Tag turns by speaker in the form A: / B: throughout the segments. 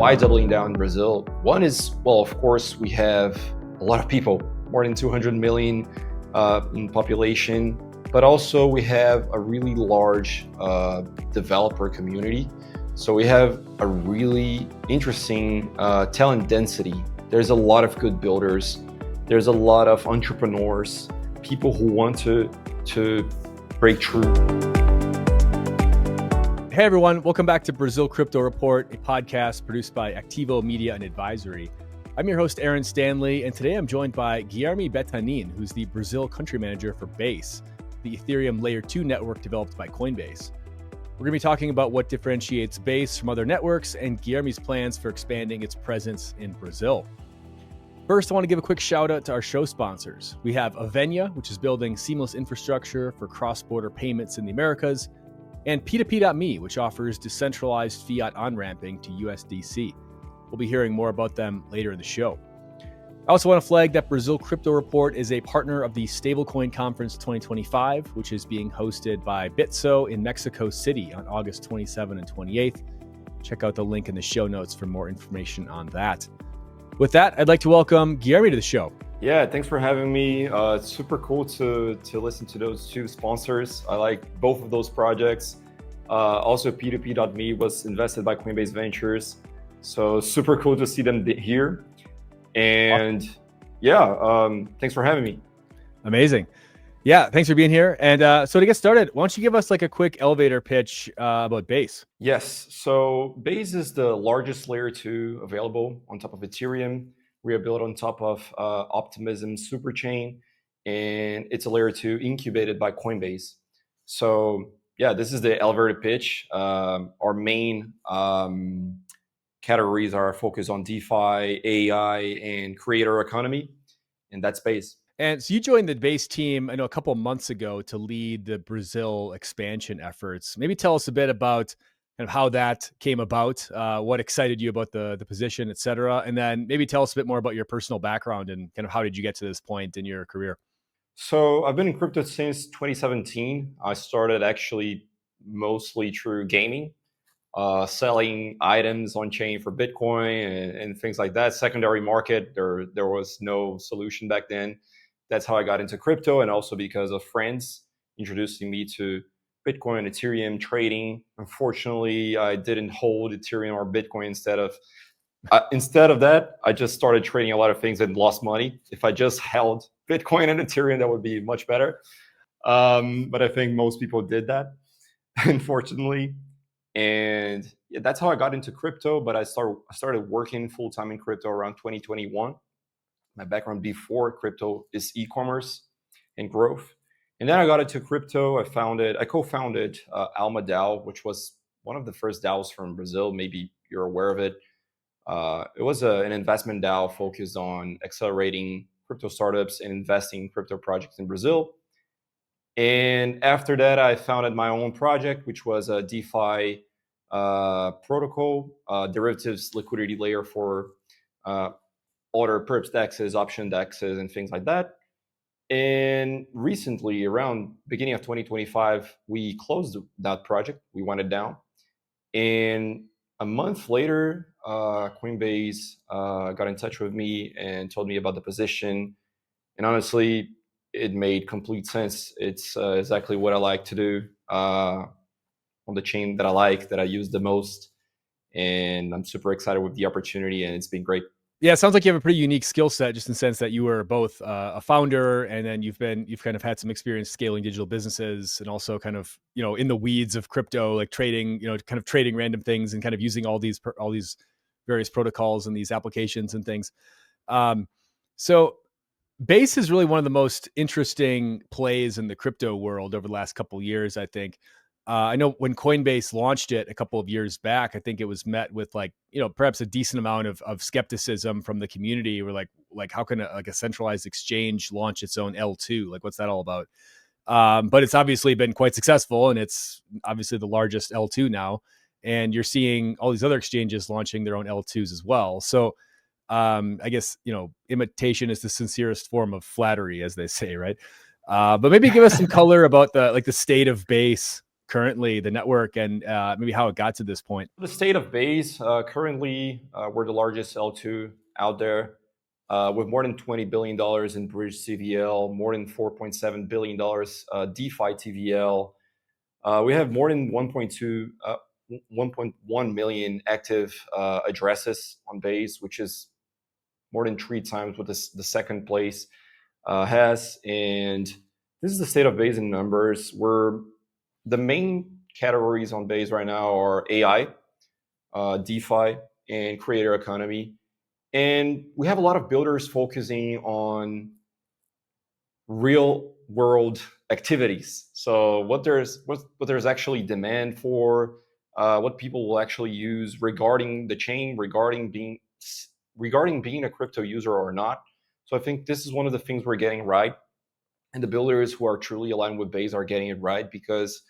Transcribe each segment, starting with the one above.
A: why doubling down in Brazil? One is, well, of course, we have a lot of people, more than 200 million in population, but also we have a really large developer community. So we have a really interesting talent density. There's a lot of good builders. There's a lot of entrepreneurs, people who want to break through.
B: Hey everyone, welcome back to Brazil Crypto Report, a podcast produced by Activo Media and Advisory. I'm your host, Aaron Stanley, and today I'm joined by Guilherme Bettanin, who's the Brazil country manager for Base, the Ethereum Layer 2 network developed by Coinbase. We're going to be talking about what differentiates Base from other networks and Guilherme's plans for expanding its presence in Brazil. First, I want to give a quick shout out to our show sponsors. We have Avenia, which is building seamless infrastructure for cross-border payments in the Americas, and P2P.me, which offers decentralized fiat on-ramping to USDC. We'll be hearing more about them later in the show. I also want to flag that Brazil Crypto Report is a partner of the Stablecoin Conference 2025, which is being hosted by Bitso in Mexico City on August 27 and 28th. Check out the link in the show notes for more information on that. With that, I'd like to welcome Guilherme to the show.
A: Yeah, thanks for having me. It's super cool to listen to those two sponsors. I like both of those projects. Also, P2P.me was invested by Coinbase Ventures. So super cool to see them here. And thanks for having me.
B: Amazing. Yeah, thanks for being here. And so to get started, why don't you give us like a quick elevator pitch about Base?
A: Yes, so Base is the largest layer 2 available on top of Ethereum. We are built on top of Optimism superchain, and it's a layer 2 incubated by Coinbase. So yeah, this is the elevator pitch. Our main categories are focused on DeFi, AI, and creator economy, and that's Base.
B: And so you joined the Base team, I know, a couple months ago to lead the Brazil expansion efforts. Maybe tell us a bit about kind of how that came about, what excited you about the position, et cetera. And then maybe tell us a bit more about your personal background and kind of how did you get to this point in your career?
A: So I've been in crypto since 2017. I started actually mostly through gaming, selling items on chain for Bitcoin and things like that. Secondary market, there was no solution back then. That's how I got into crypto, and also because of friends introducing me to Bitcoin, Ethereum trading. Unfortunately, I didn't hold Ethereum or Bitcoin instead of that. I just started trading a lot of things and lost money. If I just held Bitcoin and Ethereum, that would be much better. But I think most people did that, unfortunately. And yeah, that's how I got into crypto. But I started working full time in crypto around 2021. My background before crypto is e-commerce and growth. And then I got into crypto. I co-founded Alma DAO, which was one of the first DAOs from Brazil. Maybe you're aware of it. It was an investment DAO focused on accelerating crypto startups and investing in crypto projects in Brazil. And after that, I founded my own project, which was a DeFi protocol, derivatives liquidity layer for other perps dexes, option dexes, and things like that. And recently, around beginning of 2025, we closed that project. We wound it down. And a month later, Coinbase got in touch with me and told me about the position. And honestly, it made complete sense. It's exactly what I like to do on the chain that I use the most. And I'm super excited with the opportunity, and it's been great.
B: Yeah, it sounds like you have a pretty unique skill set, just in the sense that you were both a founder, and then you've kind of had some experience scaling digital businesses, and also kind of, you know, in the weeds of crypto, like trading, you know, kind of trading random things and kind of using all these various protocols and these applications and things. So Base is really one of the most interesting plays in the crypto world over the last couple of years, I think. I know when Coinbase launched it a couple of years back, I think it was met with like, you know, perhaps a decent amount of skepticism from the community. We're like, how can a centralized exchange launch its own L2? Like, what's that all about? But it's obviously been quite successful, and it's obviously the largest L2 now. And you're seeing all these other exchanges launching their own L2s as well. So I guess, you know, imitation is the sincerest form of flattery, as they say, right? But maybe give us some color about the state of Base currently, the network, and maybe how it got to this point?
A: The state of Base, currently, we're the largest L2 out there, with more than $20 billion in bridge CVL, more than $4.7 billion DeFi TVL. We have more than 1.1 million active addresses on Base, which is more than 3 times what the second place has. And this is the state of Base in numbers. The main categories on Base right now are AI, DeFi, and creator economy. And we have a lot of builders focusing on real world activities. So what there's actually demand for, what people will actually use regarding the chain, regarding being a crypto user or not. So I think this is one of the things we're getting right, and the builders who are truly aligned with Base are getting it right, because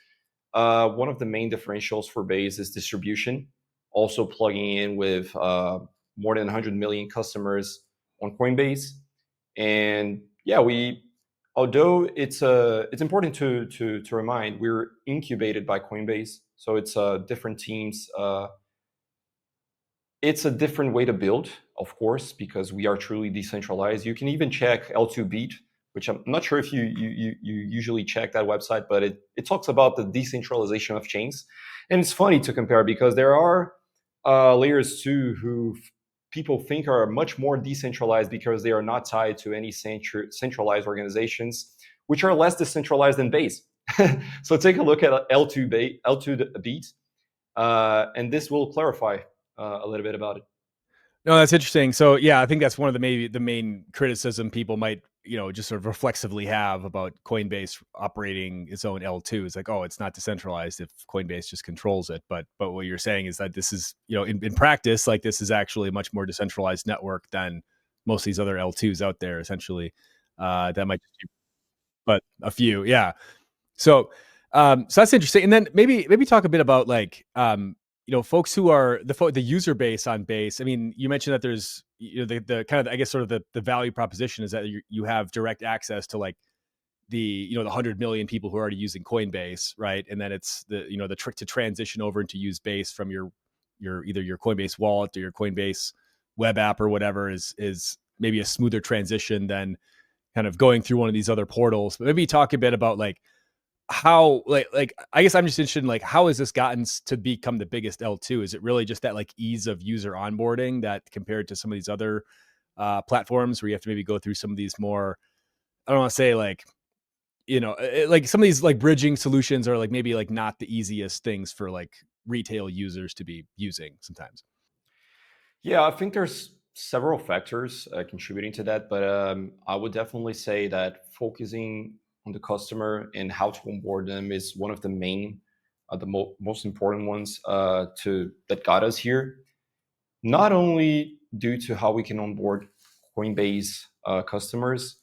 A: one of the main differentials for Base is distribution. Also plugging in with more than 100 million customers on Coinbase. And yeah, although it's important to remind, we're incubated by Coinbase, so it's different teams. It's a different way to build, of course, because we are truly decentralized. You can even check L2 Beat, which I'm not sure if you usually check that website, but it talks about the decentralization of chains. And it's funny to compare, because there are layers too who people think are much more decentralized because they are not tied to any centralized organizations, which are less decentralized than Base. So take a look at L2 Beat, and this will clarify a little bit about it.
B: No, that's interesting. So yeah, I think that's one of the main criticism people might, just sort of reflexively have about Coinbase operating its own L2. It's like, oh, it's not decentralized if Coinbase just controls it. But what you're saying is that this is, in practice, like, this is actually a much more decentralized network than most of these other L2s out there, essentially. That might just be, but a few, yeah. So that's interesting. And then maybe talk a bit about, like, folks who are the user base on Base. I mean, you mentioned that there's, the kind of, I guess, sort of the value proposition is that you have direct access to, like, the 100 million people who are already using Coinbase, right? And then it's the trick to transition over and to use Base from your either your Coinbase wallet or your Coinbase web app or whatever is maybe a smoother transition than kind of going through one of these other portals. But maybe talk a bit about, like, how, like I guess I'm just interested in, like, how has this gotten to become the biggest L2? Is it really just that, like, ease of user onboarding that compared to some of these other platforms where you have to maybe go through some of these more, I don't want to say, like, like some of these, like, bridging solutions are, like, maybe, like, not the easiest things for, like, retail users to be using sometimes.
A: Yeah, I think there's several factors contributing to that, but I would definitely say that focusing on the customer and how to onboard them is one of the main, most important ones that got us here. Not only due to how we can onboard Coinbase customers,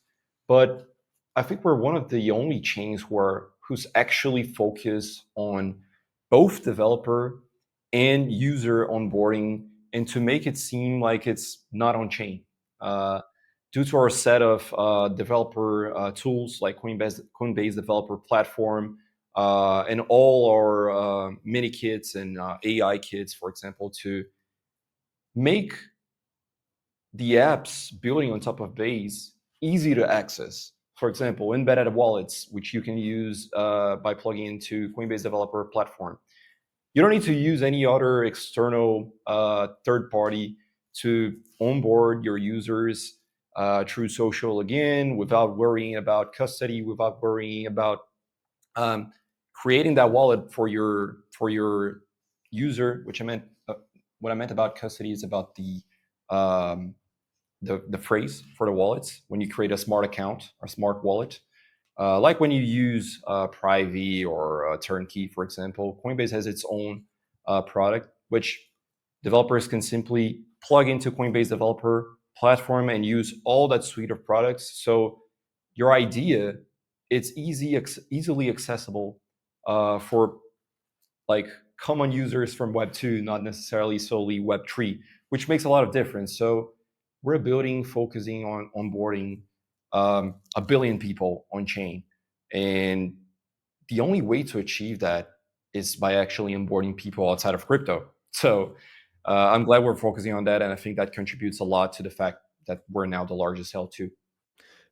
A: but I think we're one of the only chains who's actually focused on both developer and user onboarding, and to make it seem like it's not on chain. Due to our set of developer tools like Coinbase Developer Platform, and all our mini kits and AI kits, for example, to make the apps building on top of Base easy to access. For example, embedded wallets, which you can use by plugging into Coinbase Developer Platform. You don't need to use any other external third party to onboard your users through social, again, without worrying about custody, without worrying about creating that wallet for your user. Which I meant, what I meant about custody is about the phrase for the wallets. When you create a smart account or smart wallet, like when you use Privy or Turnkey, for example, Coinbase has its own product, which developers can simply plug into Coinbase Developer Platform and use all that suite of products. So your idea, it's easily accessible for, like, common users from Web 2, not necessarily solely Web 3, which makes a lot of difference. So we're focusing on onboarding a billion people on chain. And the only way to achieve that is by actually onboarding people outside of crypto. So I'm glad we're focusing on that, and I think that contributes a lot to the fact that we're now the largest L2.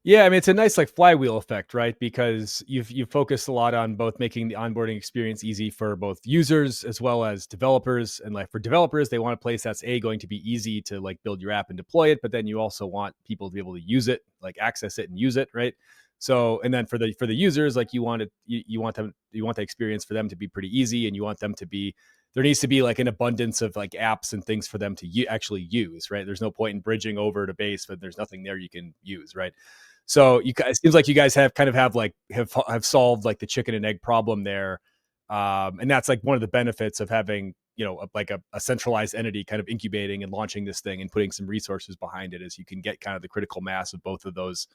B: Yeah, I mean, it's a nice like flywheel effect, right? Because you've focused a lot on both making the onboarding experience easy for both users as well as developers. And like for developers, they want a place that's going to be easy to like build your app and deploy it, but then you also want people to be able to use it, like access it and use it, right? So, and then for the users, like you want the experience for them to be pretty easy, and you want them to be there needs to be like an abundance of like apps and things for them to actually use, right? There's no point in bridging over to base, but there's nothing there you can use, right? So it seems like you guys have solved like the chicken and egg problem there, and that's like one of the benefits of having like a centralized entity kind of incubating and launching this thing and putting some resources behind it, is you can get kind of the critical mass of both of those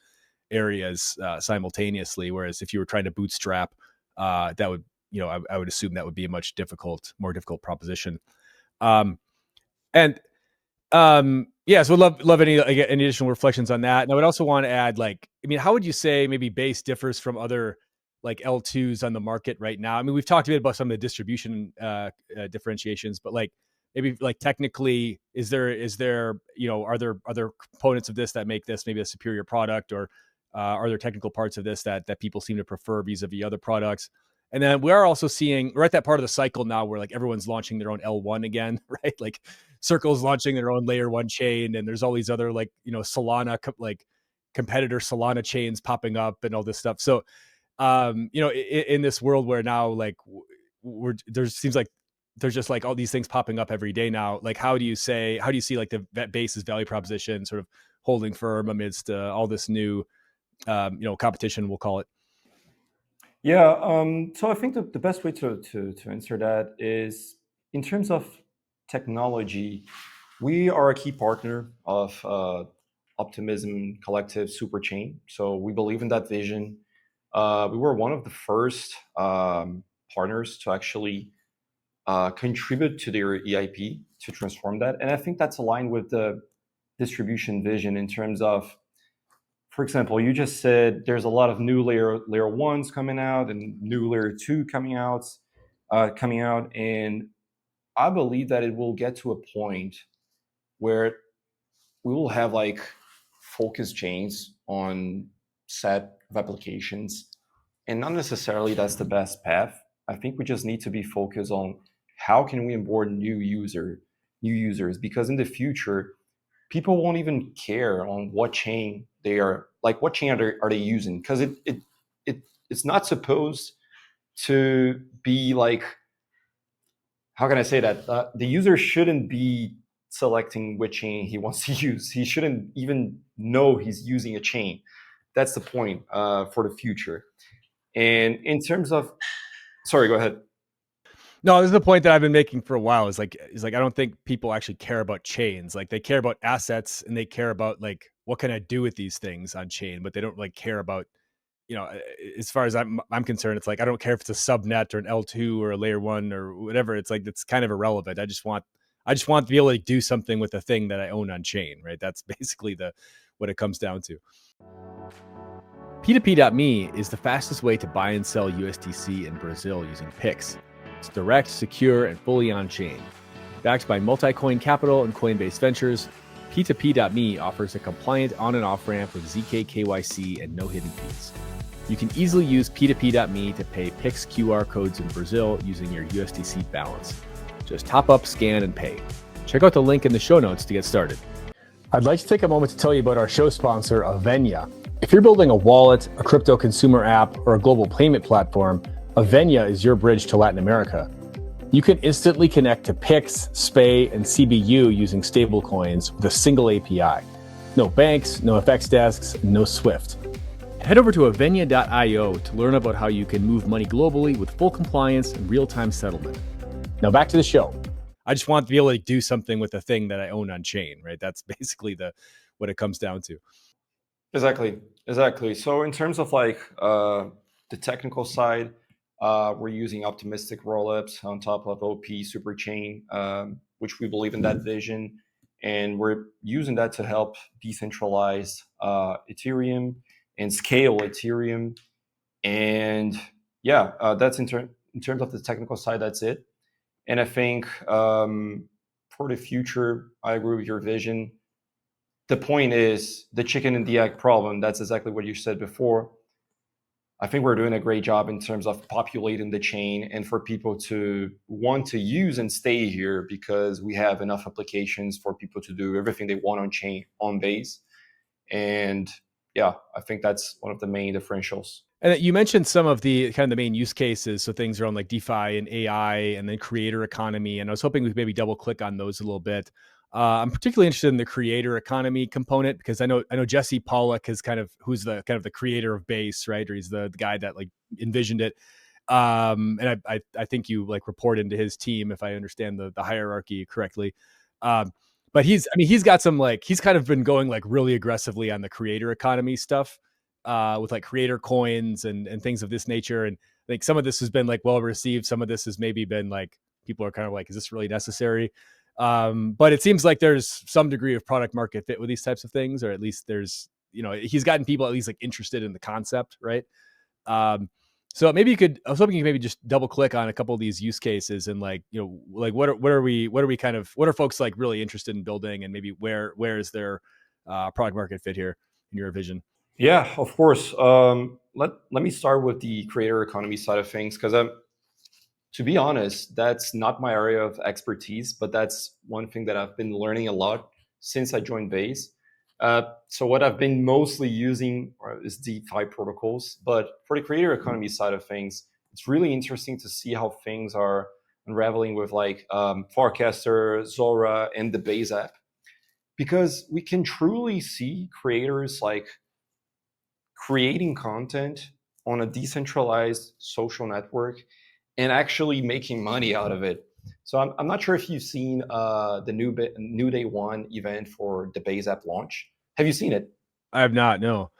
B: areas simultaneously. Whereas if you were trying to bootstrap, that would I would assume that would be a more difficult proposition. Um, and yeah, so love any additional reflections on that. And I would also want to add, like, I mean, how would you say maybe Base differs from other like L2s on the market right now? I mean, we've talked a bit about some of the distribution differentiations, but like maybe like technically, is there are there other components of this that make this maybe a superior product, or are there technical parts of this that people seem to prefer vis-a-vis other products? And then we are also we're at that part of the cycle now where like everyone's launching their own L1 again, right? Like Circle's launching their own layer 1 chain, and there's all these other like Solana like competitor Solana chains popping up and all this stuff. So in this world where now like there seems like there's just like all these things popping up every day now. Like how do you see like that Base's value proposition sort of holding firm amidst all this new competition, we'll call it?
A: Yeah, so I think the best way to answer that is in terms of technology. We are a key partner of Optimism Collective Superchain, so we believe in that vision. We were one of the first partners to actually contribute to their EIP to transform that, and I think that's aligned with the distribution vision in terms of, for example, you just said there's a lot of new layer ones coming out and new layer two coming out, and I believe that it will get to a point where we will have like focus chains on set of applications, and not necessarily that's the best path. I think we just need to be focused on how can we onboard new users, because in the future people won't even care on what chain they are, like what chain are they using, because it's not supposed to be like, how can I say that, the user shouldn't be selecting which chain he wants to use. He shouldn't even know he's using a chain. That's the point for the future. And in terms of, sorry, go ahead.
B: No, this is the point that I've been making for a while. Is like I don't think people actually care about chains. Like they care about assets and they care about like what can I do with these things on chain, but they don't like care about, as far as I'm concerned, it's like I don't care if it's a subnet or an L2 or a layer 1 or whatever. It's like it's kind of irrelevant. I just want to be able to do something with the thing that I own on chain, right? That's basically what it comes down to. P2P.me is the fastest way to buy and sell USDC in Brazil using Pix. It's direct, secure, and fully on-chain. Backed by multi-coin capital and Coinbase Ventures, P2P.me offers a compliant on- and off-ramp with ZK KYC and no hidden fees. You can easily use P2P.me to pay Pix QR codes in Brazil using your USDC balance. Just top up, scan, and pay. Check out the link in the show notes to get started. I'd like to take a moment to tell you about our show sponsor, Avenia. If you're building a wallet, a crypto consumer app, or a global payment platform, Avenia is your bridge to Latin America. You can instantly connect to Pix, SPAY, and CBU using stablecoins with a single API. No banks, no FX desks, no SWIFT. Head over to avenia.io to learn about how you can move money globally with full compliance and real-time settlement. Now back to the show. I just want to be able to do something with the thing that I own on chain, right? That's basically what it comes down to.
A: Exactly. So in terms of like the technical side, we're using optimistic rollups on top of OP Superchain, which we believe in that vision, and we're using that to help decentralize Ethereum and scale Ethereum. And yeah, that's in terms of the technical side, that's it. And I think for the future, I agree with your vision. The point is the chicken and the egg problem. That's exactly what you said before. I think we're doing a great job in terms of populating the chain and for people to want to use and stay here because we have enough applications for people to do everything they want on chain, on base. And yeah, I think that's one of the main differentials.
B: And you mentioned some of the kind of the main use cases. So things around like DeFi and AI and then creator economy. And I was hoping we could maybe double click on those a little bit. I'm particularly interested in the creator economy component because I know Jesse Pollock is who's the kind of the creator of Base, right? Or he's the guy that like envisioned it. And I think you like report into his team if I understand the hierarchy correctly. But he's got some like he's kind of been going like really aggressively on the creator economy stuff with like creator coins and things of this nature. And I think some of this has been like well received. Some of this has maybe been like people are kind of like, is this really necessary? But it seems like there's some degree of product market fit with these types of things, or at least there's, he's gotten people at least like interested in the concept, right? So maybe I was hoping you could maybe just double click on a couple of these use cases and like, like what are folks like really interested in building, and maybe where is their product market fit here in your vision?
A: Yeah, of course. Let me start with the creator economy side of things because to be honest, that's not my area of expertise, but that's one thing that I've been learning a lot since I joined Base. So what I've been mostly using is DeFi protocols, but for the creator economy side of things, it's really interesting to see how things are unraveling with like Farcaster, Zora, and the Base app, because we can truly see creators like creating content on a decentralized social network and actually making money out of it. So I'm not sure if you've seen the new day one event for the Base app launch. Have you seen it?
B: I have not. No.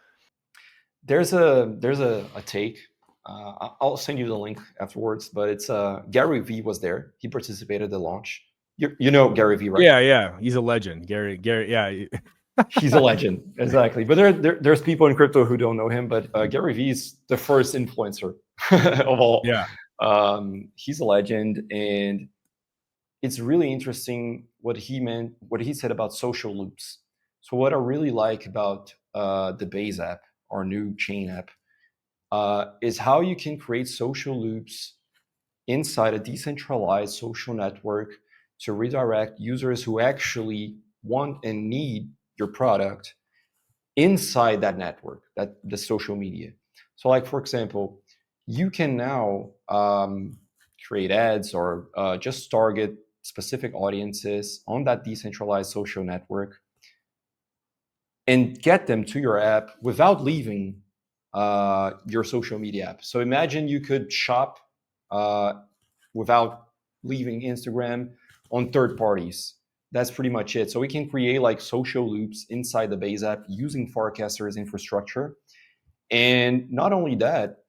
A: There's a take. I'll send you the link afterwards. But it's Gary V was there. He participated in the launch. You know Gary V, right?
B: Yeah. He's a legend. Gary. Yeah.
A: He's a legend, exactly. But there's people in crypto who don't know him. But Gary V is the first influencer of all.
B: Yeah.
A: He's a legend, and it's really interesting what he said about social loops. So what I really like about the Base app, our new chain app, is how you can create social loops inside a decentralized social network to redirect users who actually want and need your product inside that network, that the social media. So like, for example, you can now create ads or just target specific audiences on that decentralized social network and get them to your app without leaving your social media app. So imagine you could shop without leaving Instagram on third parties. That's pretty much it. So we can create like social loops inside the Base app using Farcaster's infrastructure. And not only that,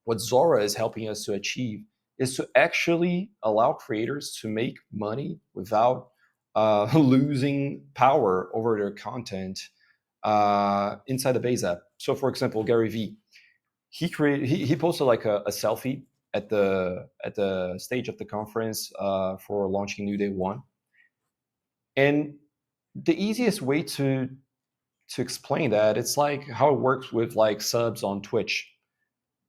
A: what Zora is helping us to achieve is to actually allow creators to make money without losing power over their content inside the Base app. So, for example, Gary V, he posted like a selfie at the stage of the conference for launching New Day One, and the easiest way to explain that, it's like how it works with like subs on Twitch.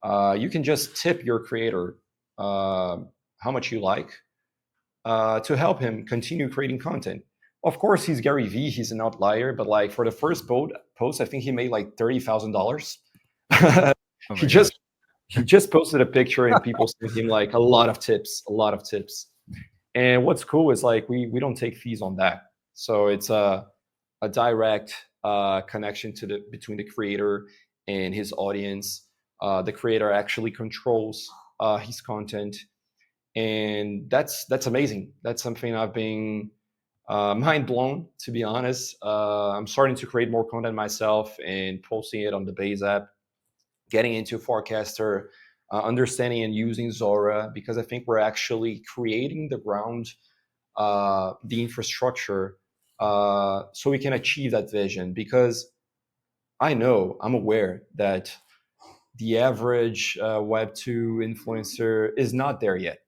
A: You can just tip your creator how much you like to help him continue creating content. Of course, he's Gary V. He's an outlier, but like for the first post, I think he made like $30,000.
B: Oh
A: he
B: my gosh.
A: just posted a picture and people sent him like a lot of tips. And what's cool is like we don't take fees on that, so it's a direct connection between the creator and his audience. The creator actually controls his content, and that's amazing. That's something I've been mind blown, to be honest. I'm starting to create more content myself and posting it on the Base app, getting into Farcaster, understanding and using Zora, because I think we're actually creating the ground, the infrastructure, so we can achieve that vision. Because I'm aware that the average Web2 influencer is not there yet.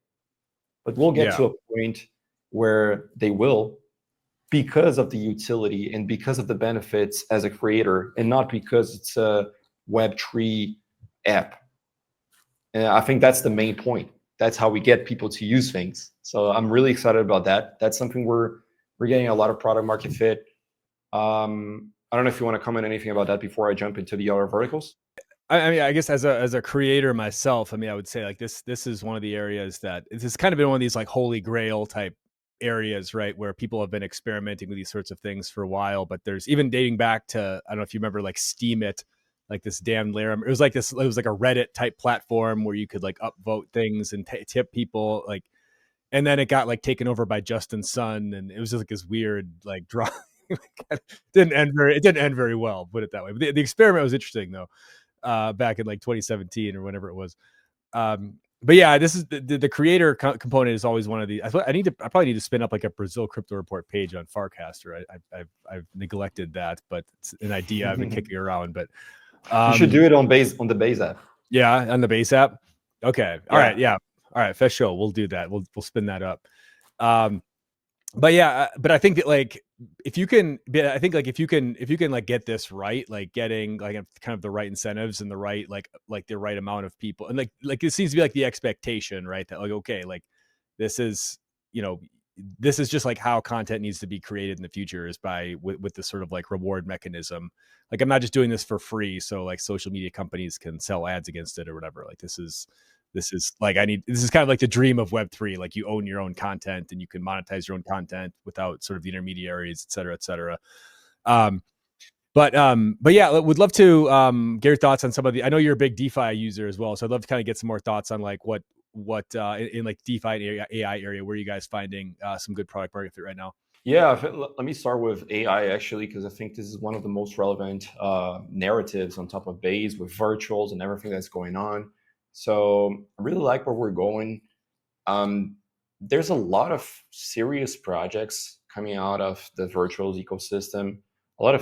A: But we'll get to a point where they will, because of the utility and because of the benefits as a creator, and not because it's a Web3 app. And I think that's the main point. That's how we get people to use things. So I'm really excited about that. That's something we're getting a lot of product market fit. I don't know if you want to comment anything about that before I jump into the other verticals.
B: I mean, I guess as a creator myself, I mean, I would say like this is one of the areas that it's kind of been one of these like holy grail type areas, right? Where people have been experimenting with these sorts of things for a while, but there's even dating back to, I don't know if you remember like Steam It, like this damn layer. It was like a Reddit type platform where you could like upvote things and tip people, like, and then it got like taken over by Justin Sun, and it was just like this weird like draw. It didn't end very well, put it that way. But the experiment was interesting though, back in like 2017 or whenever it was. But yeah, this is the creator component is always one of the. I probably need to spin up like a Brazil crypto report page on Farcaster. I've neglected that, but it's an idea I've been kicking around. But
A: you should do it on the Base app.
B: Yeah, on the Base app. Okay, all right, yeah, all right, for sure. We'll do that. We'll spin that up. But yeah, but I think that like if you can like get this right, like getting like kind of the right incentives and the right like the right amount of people, and like it seems to be like the expectation, right? That like, okay, like this is, this is just like how content needs to be created in the future, is by with this sort of like reward mechanism. Like I'm not just doing this for free, so like social media companies can sell ads against it or whatever. Like this is like this is kind of like the dream of Web3. Like you own your own content and you can monetize your own content without sort of the intermediaries, et cetera, et cetera. But yeah, would love to get your thoughts on some of the. I know you're a big DeFi user as well, so I'd love to kind of get some more thoughts on like what in like DeFi and AI area, where are you guys finding some good product market fit right now?
A: Yeah, let me start with AI actually, because I think this is one of the most relevant narratives on top of Base with virtuals and everything that's going on. So I really like where we're going. There's a lot of serious projects coming out of the virtuals ecosystem. A lot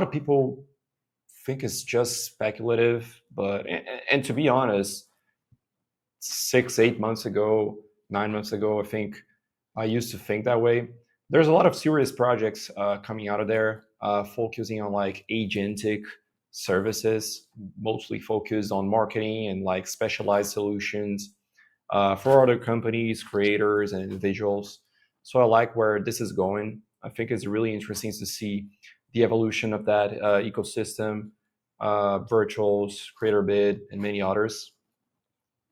A: of people think it's just speculative, but and to be honest, 6, 8 months ago, 9 months ago, I think I used to think that way. There's a lot of serious projects coming out of there, focusing on like agentic services, mostly focused on marketing and like specialized solutions for other companies, creators, and individuals. So I like where this is going. I think it's really interesting to see the evolution of that ecosystem, virtuals, CreatorBid, and many others.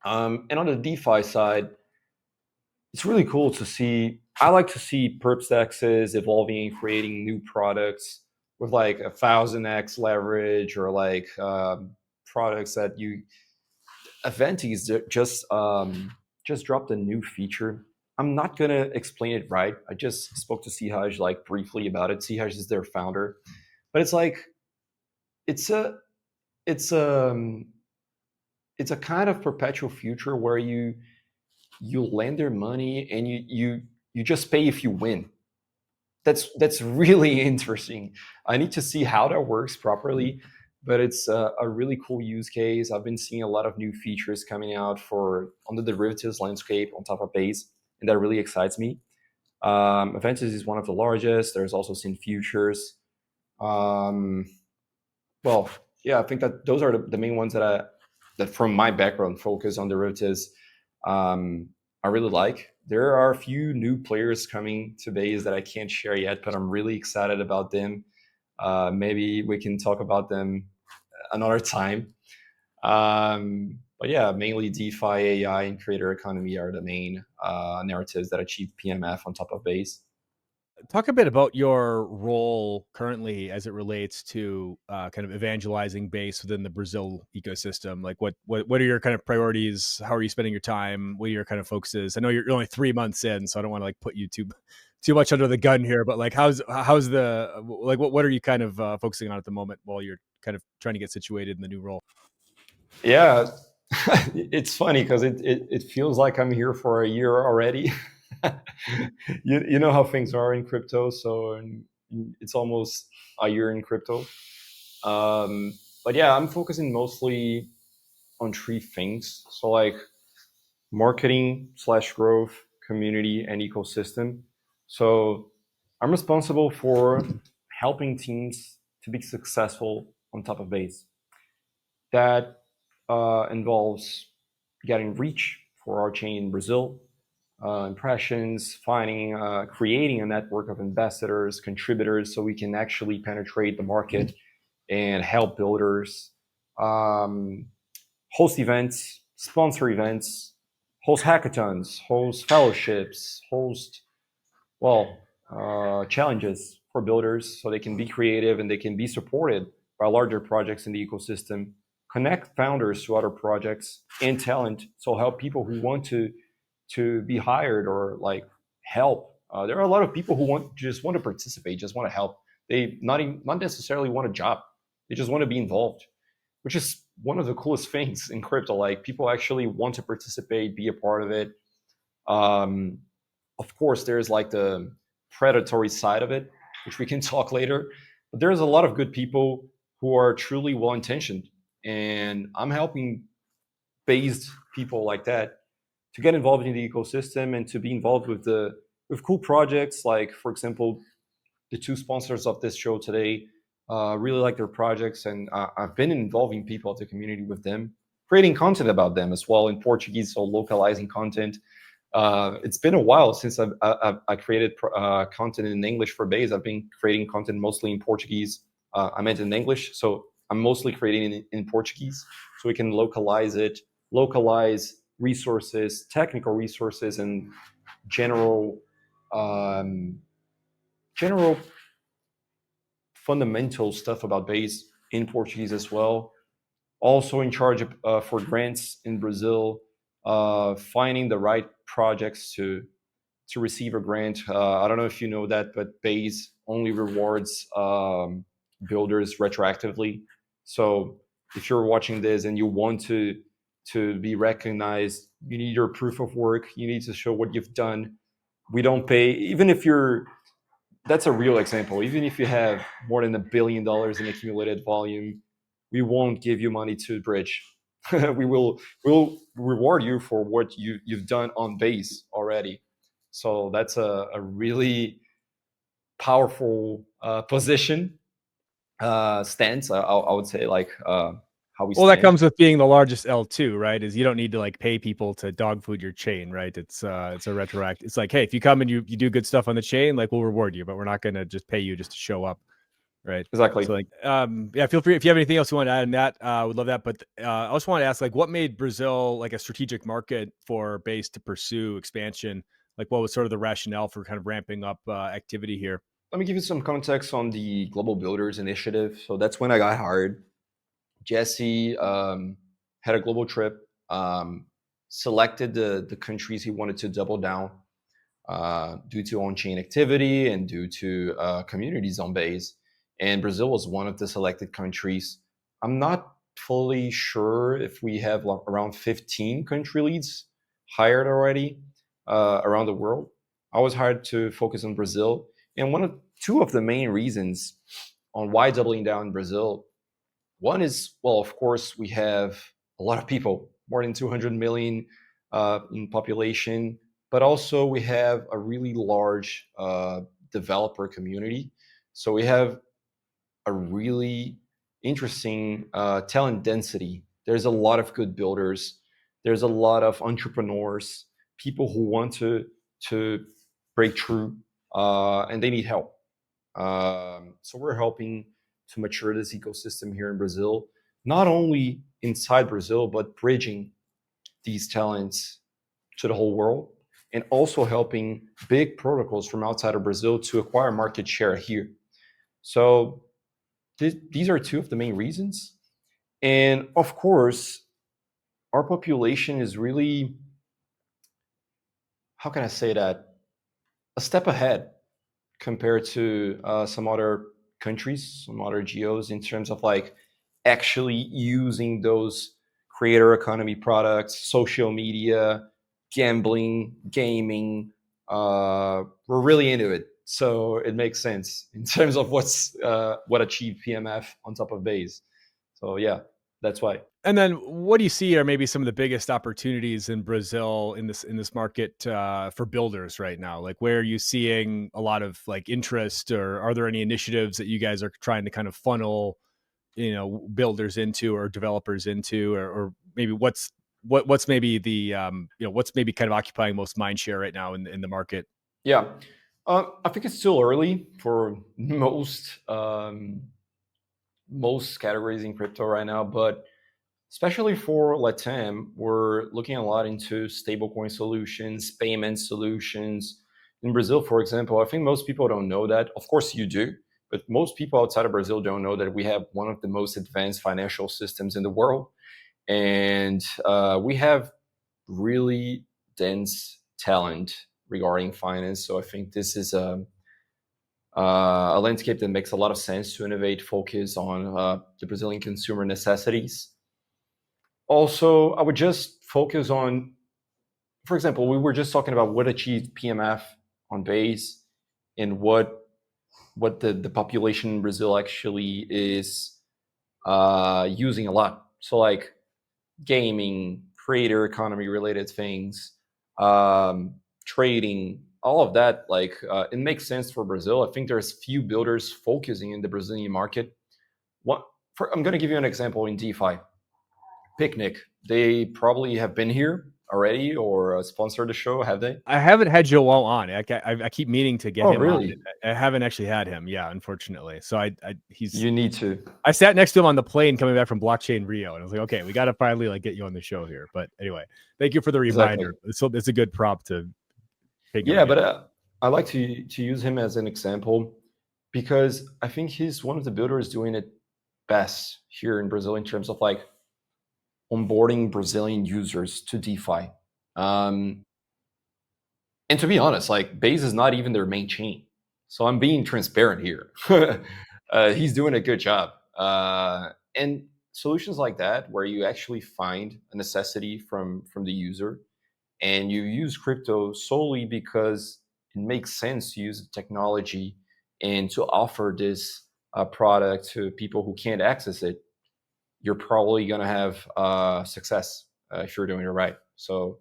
A: And on the DeFi side, it's really cool to see. I like to see perp stacks evolving and creating new products with like 1000x leverage, or like products that you. Aventis just dropped a new feature. I'm not gonna explain it right. I just spoke to Sihaj like briefly about it. Sihaj is their founder, but it's like it's a it's a it's a kind of perpetual future where you lend their money and you just pay if you win. That's really interesting. I need to see how that works properly, but it's a really cool use case. I've been seeing a lot of new features coming out on the derivatives landscape on top of Base, and that really excites me. Aventis is one of the largest. There's also Sin Futures. Well, yeah, I think that those are the main ones that from my background focus on derivatives. I really like. There are a few new players coming to Base that I can't share yet, but I'm really excited about them. Maybe we can talk about them another time. But yeah, mainly DeFi, AI, and creator economy are the main narratives that achieve PMF on top of Base.
B: Talk a bit about your role currently as it relates to kind of evangelizing Base within the Brazil ecosystem. Like what are your kind of priorities? How are you spending your time? What are your kind of focuses? I know you're only 3 months in, so I don't want to like put you too much under the gun here, but like how's the like what are you kind of focusing on at the moment while you're kind of trying to get situated in the new role?
A: Yeah, it's funny because it feels like I'm here for a year already. You know how things are in crypto, so it's almost a year in crypto. But yeah, I'm focusing mostly on three things. So like marketing slash growth, community, and ecosystem. So I'm responsible for helping teams to be successful on top of Base. That involves getting reach for our chain in Brazil, impressions, finding, creating a network of ambassadors, contributors, so we can actually penetrate the market and help builders, host events, sponsor events, host hackathons, host fellowships, host, well, challenges for builders so they can be creative and they can be supported by larger projects in the ecosystem, connect founders to other projects and talent, so help people who want to be hired or like help. There are a lot of people who just want to participate, just want to help. They not necessarily want a job. They just want to be involved, which is one of the coolest things in crypto. Like people actually want to participate, be a part of it. Um, of course, there's like the predatory side of it, which we can talk later. But there's a lot of good people who are truly well intentioned, and I'm helping based people like that to get involved in the ecosystem and to be involved with cool projects. Like for example, the two sponsors of this show today really like their projects, and I've been involving people of the community with them, creating content about them as well in Portuguese, so localizing content. It's been a while since I created content in English for Base. I've been creating content mostly in Portuguese. I meant in English, so I'm mostly creating in Portuguese, so we can localize it, localize resources, technical resources, and general um, general fundamental stuff about Base in Portuguese as well. Also in charge of, for grants in Brazil, finding the right projects to receive a grant. I don't know if you know that, but Base only rewards builders retroactively. So if you're watching this and you want to be recognized, you need your proof of work. You need to show what you've done. We don't pay, even if you're, that's a real example. Even if you have more than $1 billion in accumulated volume, we won't give you money to bridge. We'll reward you for what you've done on Base already. So that's a really powerful position, stance. I would say, like how we
B: Well, that
A: stand.
B: comes with being the largest L2, right? Is you don't need to like pay people to dog food your chain, right? It's a retroact. It's like, hey, if you come and you do good stuff on the chain, like we'll reward you, but we're not going to just pay you just to show up, right?
A: Exactly.
B: So like, yeah, feel free if you have anything else you want to add on that. I would love that. But I also want to ask, like, what made Brazil like a strategic market for Base to pursue expansion? Like, what was sort of the rationale for kind of ramping up activity here?
A: Let me give you some context on the Global Builders Initiative. So that's when I got hired. Jesse had a global trip, selected the countries he wanted to double down due to on-chain activity and due to communities on Base. And Brazil was one of the selected countries. I'm not fully sure if we have around 15 country leads hired already around the world. I was hired to focus on Brazil. And two of the main reasons on why doubling down in Brazil, one is, well, of course, we have a lot of people, more than 200 million in population, but also we have a really large developer community. So we have a really interesting talent density. There's a lot of good builders. There's a lot of entrepreneurs, people who want to break through, and they need help. So we're helping to mature this ecosystem here in Brazil, not only inside Brazil, but bridging these talents to the whole world, and also helping big protocols from outside of Brazil to acquire market share here. So these are two of the main reasons. And of course, our population is really, how can I say that, a step ahead compared to some other countries, some other geos, in terms of like actually using those creator economy products, social media, gambling, gaming. We're really into it, so it makes sense in terms of what achieved PMF on top of Base. So yeah, that's why.
B: And then what do you see are maybe some of the biggest opportunities in Brazil in this market for builders right now? Like where are you seeing a lot of like interest, or are there any initiatives that you guys are trying to kind of funnel, builders into or developers into, or maybe what's maybe the what's maybe kind of occupying most mind share right now in the market?
A: Yeah, I think it's still early for most categories in crypto right now, but especially for Latam, we're looking a lot into stablecoin solutions, payment solutions. In Brazil, for example, I think most people don't know that. Of course, you do, but most people outside of Brazil don't know that we have one of the most advanced financial systems in the world, and we have really dense talent regarding finance. So I think this is a landscape that makes a lot of sense to innovate, focus on the Brazilian consumer necessities. Also, I would just focus on, for example, we were just talking about what achieved PMF on base and what the population in Brazil actually is using a lot. So like gaming, creator economy related things, trading, all of that. Like it makes sense for Brazil. I think there's few builders focusing in the Brazilian market. I'm going to give you an example in DeFi. Picnic, they probably have been here already or sponsored the show, have they?
B: I haven't had Joel on. I keep meaning to get
A: Oh,
B: him on.
A: really?
B: I haven't actually had him. Yeah, unfortunately. So
A: You need to.
B: I sat next to him on the plane coming back from Blockchain Rio, and I was like, okay, we got to finally like get you on the show here. But anyway, thank you for the
A: Exactly.
B: reminder. It's a good prop to take him
A: Yeah,
B: again.
A: but I like to use him as an example because I think he's one of the builders doing it best here in Brazil in terms of like onboarding Brazilian users to DeFi. Um, and to be honest, like Base is not even their main chain, so I'm being transparent here. He's doing a good job, and solutions like that, where you actually find a necessity from the user, and you use crypto solely because it makes sense to use the technology and to offer this product to people who can't access it, you're probably going to have success if you're doing it right. So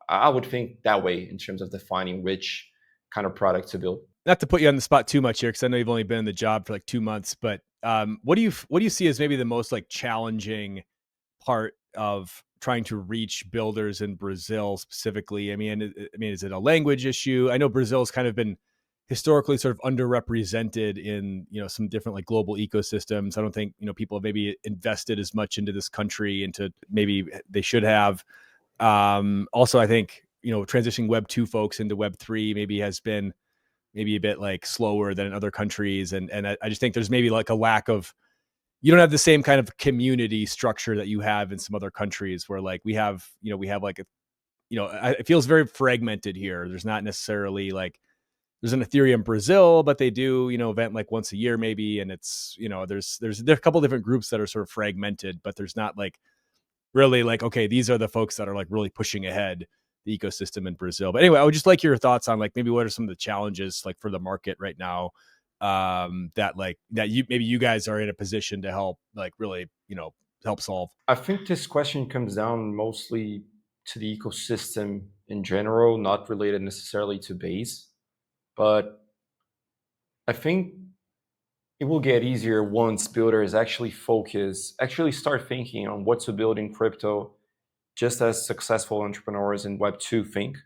A: I would think that way in terms of defining which kind of product to build.
B: Not to put you on the spot too much here, because I know you've only been in the job for like 2 months, but what do you see as maybe the most like challenging part of trying to reach builders in Brazil specifically? I mean, is it a language issue? I know Brazil's kind of been historically sort of underrepresented in some different like global ecosystems. I don't think people have maybe invested as much into this country into maybe they should have. Also, I think transitioning Web 2 folks into Web 3 maybe has been maybe a bit like slower than in other countries, and I just think there's maybe like a lack of, you don't have the same kind of community structure that you have in some other countries where like we have like it feels very fragmented here. There's not necessarily like there's an Ethereum Brazil, but they do event like once a year maybe, and it's there's a couple different groups that are sort of fragmented, but there's not like really like, okay, these are the folks that are like really pushing ahead the ecosystem in Brazil. But anyway, I would just like your thoughts on like maybe what are some of the challenges like for the market right now, that you guys are in a position to help like really help solve.
A: I think this question comes down mostly to the ecosystem in general, not related necessarily to Base. But I think it will get easier once builders actually start thinking on what to build in crypto, just as successful entrepreneurs in Web 2 think.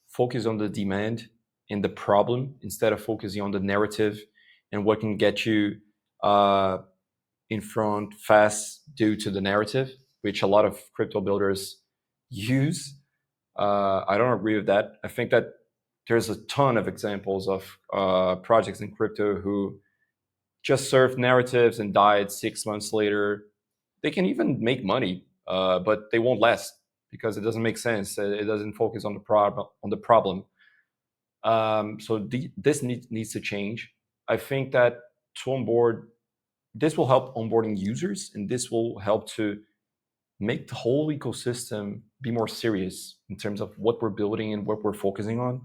A: Focus on the demand and the problem instead of focusing on the narrative and what can get you uh, in front fast due to the narrative, which a lot of crypto builders use. I don't agree with that. I think that there's a ton of examples of projects in crypto who just surf narratives and died 6 months later. They can even make money, but they won't last because it doesn't make sense. It doesn't focus on the problem. This needs to change. I think that to onboard, this will help onboarding users, and this will help to make the whole ecosystem be more serious in terms of what we're building and what we're focusing on.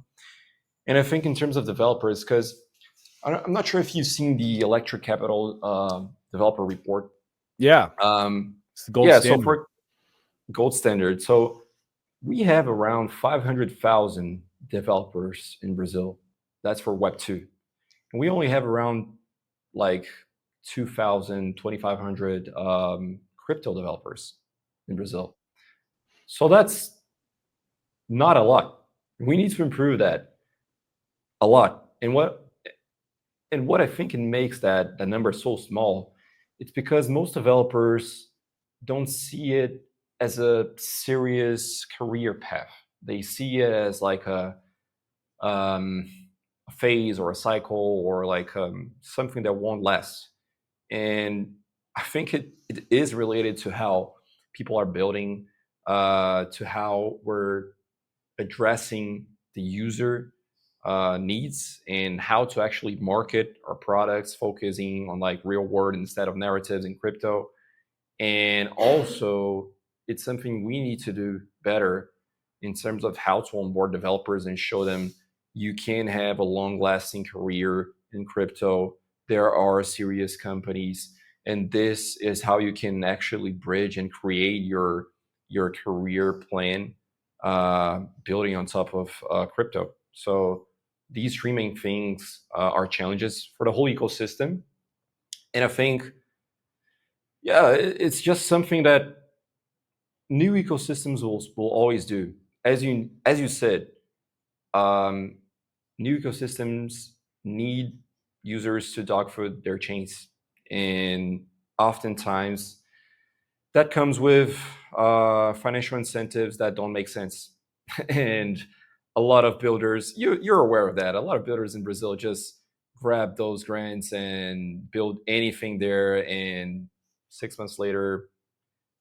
A: And I think in terms of developers, because I'm not sure if you've seen the Electric Capital developer report.
B: Yeah. It's the gold standard.
A: So for gold standard, so we have around 500,000 developers in Brazil. That's for Web2. And we only have around like 2,000, 2,500 crypto developers in Brazil. So that's not a lot. We need to improve that a lot. And what I think it makes that the number so small, it's because most developers don't see it as a serious career path. They see it as like a phase or a cycle or like something that won't last. And I think it is related to how people are building, to how we're addressing the user needs and how to actually market our products, focusing on like real world instead of narratives in crypto. And also, it's something we need to do better in terms of how to onboard developers and show them you can have a long lasting career in crypto. There are serious companies, and this is how you can actually bridge and create your career plan, building on top of crypto. So these three main things are challenges for the whole ecosystem. And I think, yeah, it's just something that new ecosystems will always do. As you said, new ecosystems need users to dogfood their chains, and oftentimes that comes with financial incentives that don't make sense. And a lot of builders, you're aware of that. A lot of builders in Brazil just grab those grants and build anything there, and 6 months later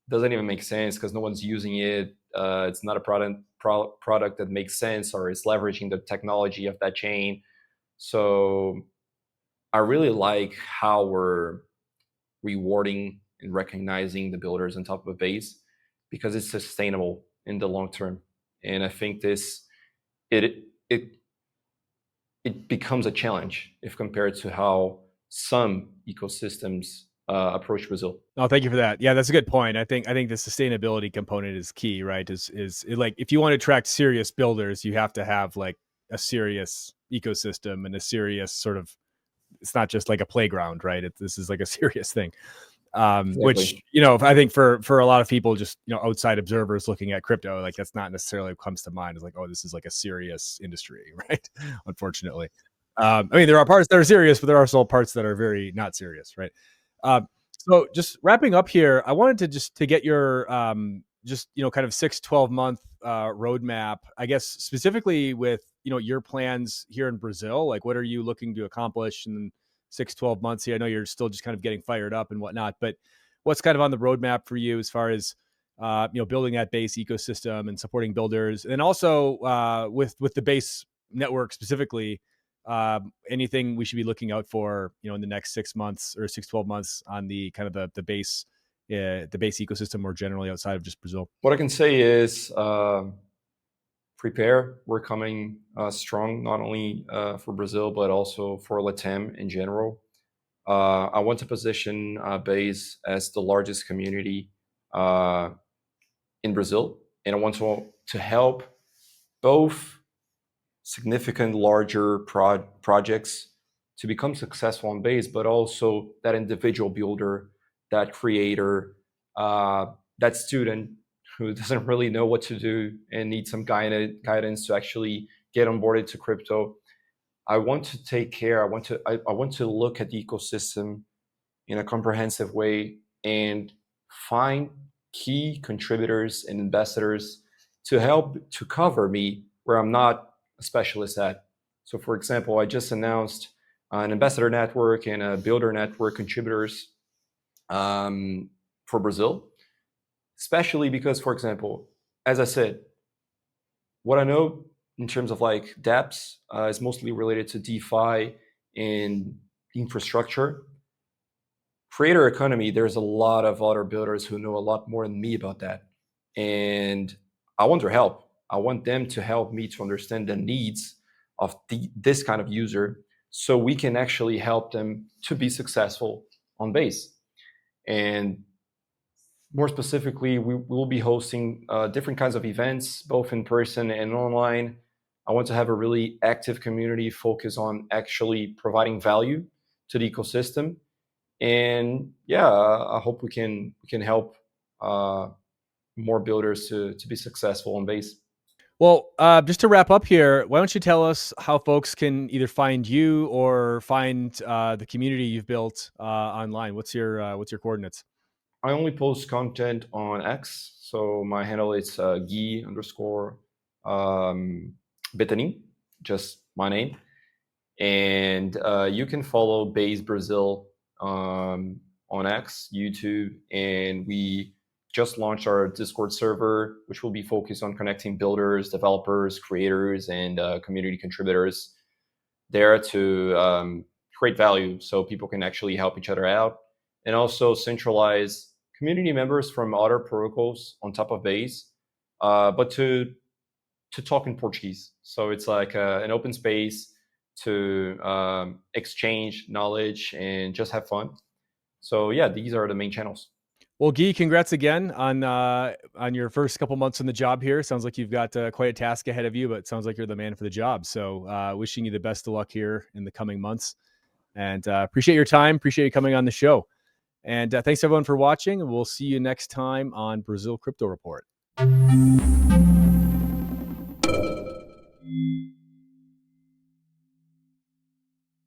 A: doesn't even make sense because no one's using it. It's not a product that makes sense or is leveraging the technology of that chain. So I really like how we're rewarding and recognizing the builders on top of a base because it's sustainable in the long term. And I think it becomes a challenge if compared to how some ecosystems approach Brazil.
B: Oh, thank you for that. Yeah, that's a good point. I think the sustainability component is key, right? Is like if you want to attract serious builders, you have to have like a serious ecosystem and a serious sort of. It's not just like a playground, right? This is like a serious thing.
A: Exactly.
B: Which I think for a lot of people, just outside observers looking at crypto, like that's not necessarily what comes to mind. It's like, oh, this is like a serious industry, right? Unfortunately, I mean, there are parts that are serious, but there are also parts that are very not serious, right? So just wrapping up here, I wanted to get your just kind of 6-12 month roadmap, I guess, specifically with your plans here in Brazil. Like, what are you looking to accomplish in 6-12 months here? I know you're still just kind of getting fired up and whatnot, but what's kind of on the roadmap for you as far as building that base ecosystem and supporting builders, and also with the base network specifically, anything we should be looking out for in the next 6 months or 6-12 months on the kind of the base ecosystem more generally outside of just Brazil?
A: What I can say is prepare. We're coming strong, not only for Brazil, but also for LATAM in general. I want to position Base as the largest community in Brazil, and I want to help both significant larger projects to become successful on Base, but also that individual builder, that creator, that student who doesn't really know what to do and needs some guidance to actually get onboarded to crypto. I want to take care. I want to look at the ecosystem in a comprehensive way and find key contributors and ambassadors to help to cover me where I'm not a specialist at. So, for example, I just announced an ambassador network and a builder network contributors for Brazil, especially because, for example, as I said, what I know in terms of like dApps is mostly related to DeFi and infrastructure. Creator economy, there's a lot of other builders who know a lot more than me about that. And I want their help. I want them to help me to understand the needs of this kind of user so we can actually help them to be successful on Base. And more specifically, we will be hosting different kinds of events, both in person and online. I want to have a really active community focused on actually providing value to the ecosystem. And yeah, I hope we can help more builders to be successful on Base.
B: Well, just to wrap up here, why don't you tell us how folks can either find you or find the community you've built online? What's your coordinates?
A: I only post content on X, so my handle is Guy underscore Bettanin, just my name. And you can follow Base Brazil on X, YouTube, and we just launched our Discord server, which will be focused on connecting builders, developers, creators, and community contributors there to create value so people can actually help each other out, and also centralize community members from other protocols on top of Base, but to talk in Portuguese. So it's like an open space to exchange knowledge and just have fun. So yeah, these are the main channels.
B: Well, Guy, congrats again on your first couple months on the job here. Sounds like you've got quite a task ahead of you, but it sounds like you're the man for the job. So, wishing you the best of luck here in the coming months. And appreciate your time. Appreciate you coming on the show. And thanks everyone for watching. And we'll see you next time on Brazil Crypto Report.